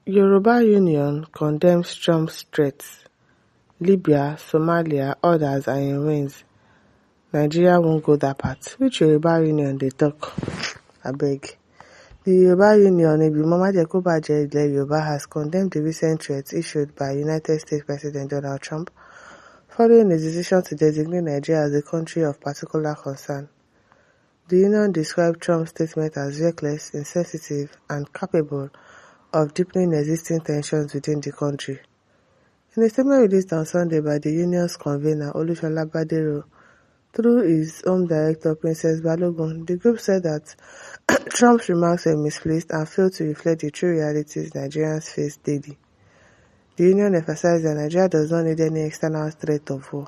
Yoruba Union condemns Trump's threats. Libya, Somalia, others are in rains. Nigeria won't go that part. Which Yoruba Union they talk? Abeg. The Yoruba Union, Ibimama Jacobaje Yoruba, has condemned the recent threats issued by United States President Donald Trump following his decision to designate Nigeria as a country of particular concern. The union described Trump's statement as reckless, insensitive, and capable of deepening existing tensions within the country. In a statement released on Sunday by the union's convener, Olusola Badero, through his home director, Princess Balogun, the group said that Trump's remarks were misplaced and failed to reflect the true realities Nigerians face daily. The union emphasized that Nigeria does not need any external threat of war,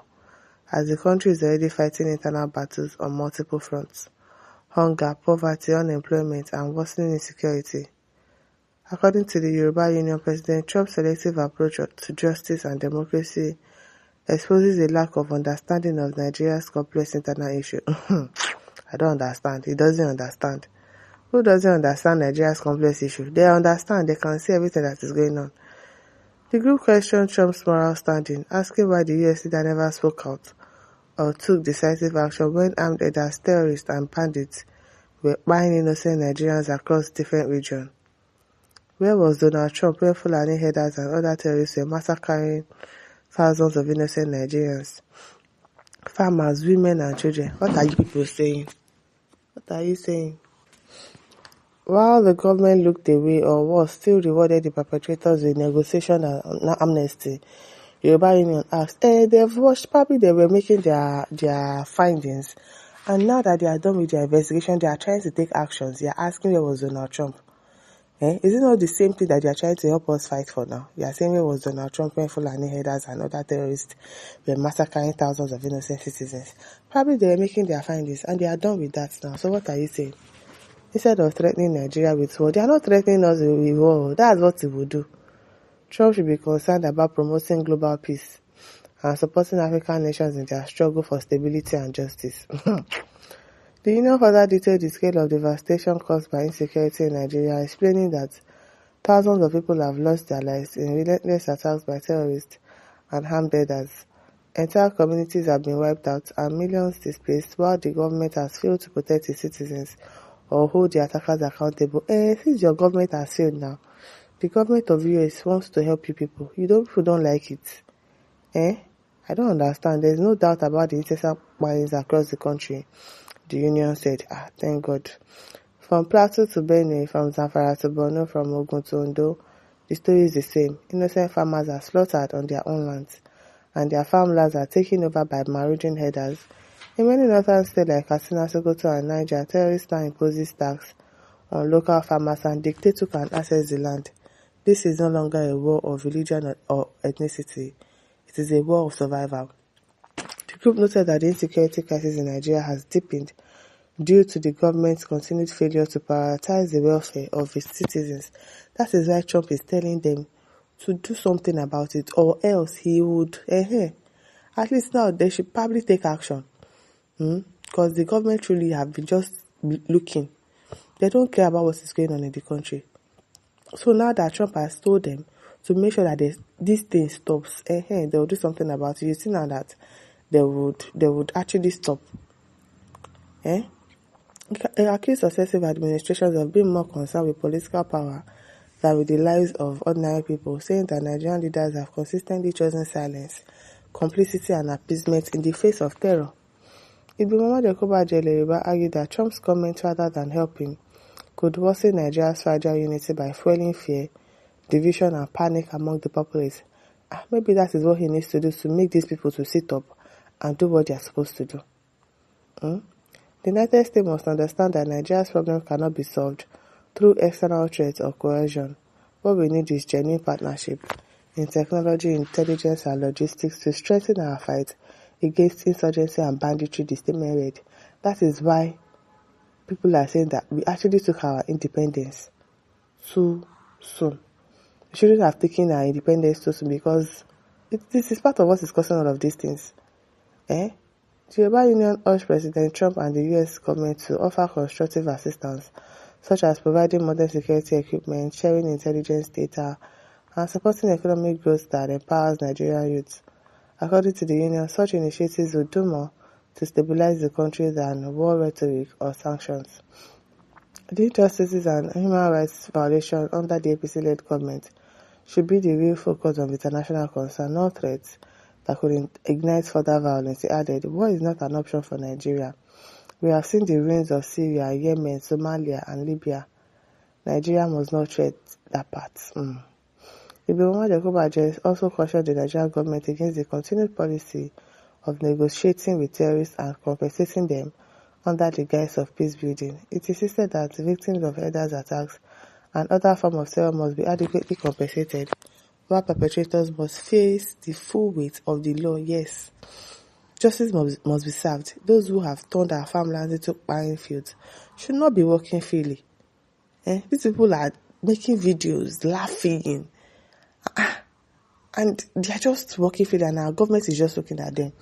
as the country is already fighting internal battles on multiple fronts: hunger, poverty, unemployment, and worsening insecurity. According to the Yoruba Union, President Trump's selective approach to justice and democracy exposes a lack of understanding of Nigeria's complex internal issue. I don't understand. He doesn't understand. Who doesn't understand Nigeria's complex issue? They understand. They can see everything that is going on. The group questioned Trump's moral standing, asking why the US leader never spoke out or took decisive action when armed leaders, terrorists, and bandits were buying innocent Nigerians across different regions. Where was Donald Trump when Fulani herders and other terrorists were massacring thousands of innocent Nigerians? Farmers, women, and children. What are you people saying? What are you saying? While the government looked away or was still rewarded the perpetrators with negotiation and amnesty, Yoruba Union asked, they've watched, probably they were making their findings, and now that they are done with their investigation, they are trying to take actions. They are asking where was Donald Trump. Is it not the same thing that they are trying to help us fight for now? They are saying where was Donald Trump when Fulani herders and other terrorists were massacring thousands of innocent citizens? Probably they were making their findings, and they are done with that now. So what are you saying? Instead of threatening Nigeria with war, they are not threatening us with war. That's what he will do. Trump should be concerned about promoting global peace and supporting African nations in their struggle for stability and justice. The union further detailed the scale of devastation caused by insecurity in Nigeria, explaining that thousands of people have lost their lives in relentless attacks by terrorists and armed herders. Entire communities have been wiped out and millions displaced, while the government has failed to protect its citizens or hold the attackers accountable. Since your government has failed now, the government of US wants to help you people. People don't like it. I don't understand. There's no doubt about the incessant violence across the country, the union said. Thank God. From Plateau to Benue, from Zamfara to Borno, from Ogun to Ondo, the story is the same. Innocent farmers are slaughtered on their own lands, and their farmlands are taken over by marauding herders. In many northern states like Katsina, Sokoto, and Niger, terrorists now impose tax on local farmers and dictate who can access the land. This is no longer a war of religion or ethnicity. It is a war of survival. The group noted that the insecurity crisis in Nigeria has deepened due to the government's continued failure to prioritize the welfare of its citizens. That is why Trump is telling them to do something about it, or else he would. At least now they should probably take action. Because the government truly have been just looking. They don't care about what is going on in the country. So now that Trump has told them to make sure that this thing stops, they will do something about it. You see now that they would actually stop. They accuse successive administrations of being more concerned with political power than with the lives of ordinary people, saying that Nigerian leaders have consistently chosen silence, complicity, and appeasement in the face of terror. Ibimama Jacobaje Yoruba argued that Trump's comment, rather than helping, could worsen Nigeria's fragile unity by fueling fear, division, and panic among the populace. Maybe that is what he needs to do to make these people to sit up and do what they are supposed to do. The United States must understand that Nigeria's problem cannot be solved through external threats or coercion. What we need is genuine partnership in technology, intelligence, and logistics to strengthen our fight against insurgency and banditry, the statement read. That is why people are saying that we actually took our independence too soon. We shouldn't have taken our independence too soon, because this is part of what is causing all of these things. The Yoruba Union urged President Trump and the US government to offer constructive assistance such as providing modern security equipment, sharing intelligence data, and supporting economic growth that empowers Nigerian youth. According to the union, such initiatives would do more to stabilize the country than war rhetoric or sanctions. The injustices and human rights violations under the APC-led government should be the real focus of international concern, not threats that could ignite further violence. He added, war is not an option for Nigeria. We have seen the ruins of Syria, Yemen, Somalia, and Libya. Nigeria must not tread that path. Ibrahim Yakubu also cautioned the Nigerian government against the continued policy of negotiating with terrorists and compensating them under the guise of peace building. It insisted that victims of elders' attacks and other forms of terror must be adequately compensated, while perpetrators must face the full weight of the law. Yes, justice must be served. Those who have turned our farmlands into buying fields should not be working freely. These people are making videos, laughing, and they are just working freely, and our government is just looking at them.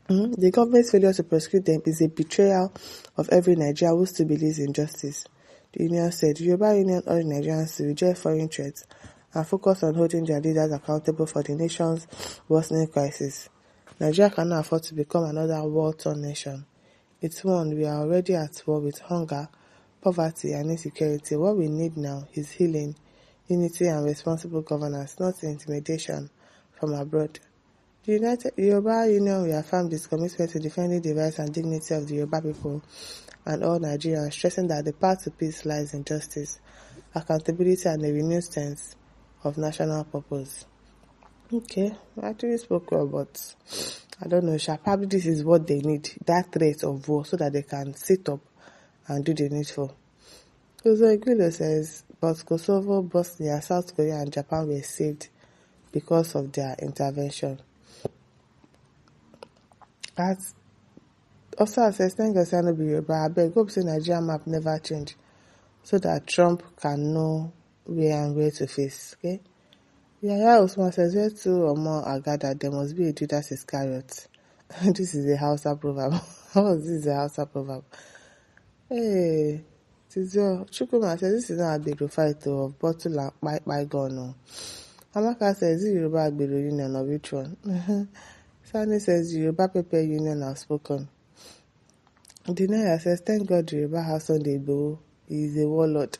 The government's failure to prosecute them is a betrayal of every Nigerian who still believes in justice. The union said, Yoruba Union urged Nigerians to reject foreign threats and focus on holding their leaders accountable for the nation's worsening crisis. Nigeria cannot afford to become another war-torn nation. It's one we are already at war with hunger, poverty, and insecurity. What we need now is healing, unity, and responsible governance, not intimidation from abroad. The Yoruba Union reaffirmed its commitment to defending the rights and dignity of the Yoruba people and all Nigerians, stressing that the path to peace lies in justice, accountability, and a renewed sense of national purpose. Okay, I actually spoke well, but I don't know, probably this is what they need, that threat of war, so that they can sit up and do the needful. Kozo Igwilo says, but Kosovo, Bosnia, South Korea, and Japan were saved because of their intervention. As also says, thank God I no be Yoruba. I beg, hope say Nigeria map never change, so that Trump can know where and where to face. Okay. Yaya Osman says, where two or more are gathered, there must be a Judas Iscariot. This is a Hausa proverb. How is this a Hausa proverb? Hey, Tizio Chukuma says, this is not a big fight of bottle and by gun. No. Amaka says, is it Yoruba Agbero Union or which one? Sani says, Yoruba Pepe Union have spoken. Denaya says, thank God Yoruba House on the Igbo is a warlord.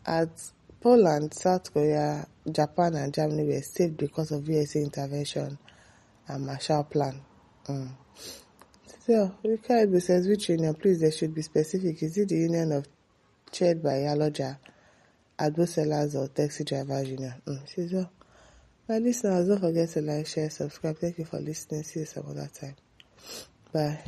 At Poland, South Korea, Japan, and Germany were saved because of USA intervention and Marshall Plan. So, Rikaibu says, which union? Please, there should be specific. Is it the union of chaired by Yaloja, Agbo Sellers, or Taxi Drivers Union? So, my listeners, don't forget to like, share, subscribe. Thank you for listening. See you some other time. Bye.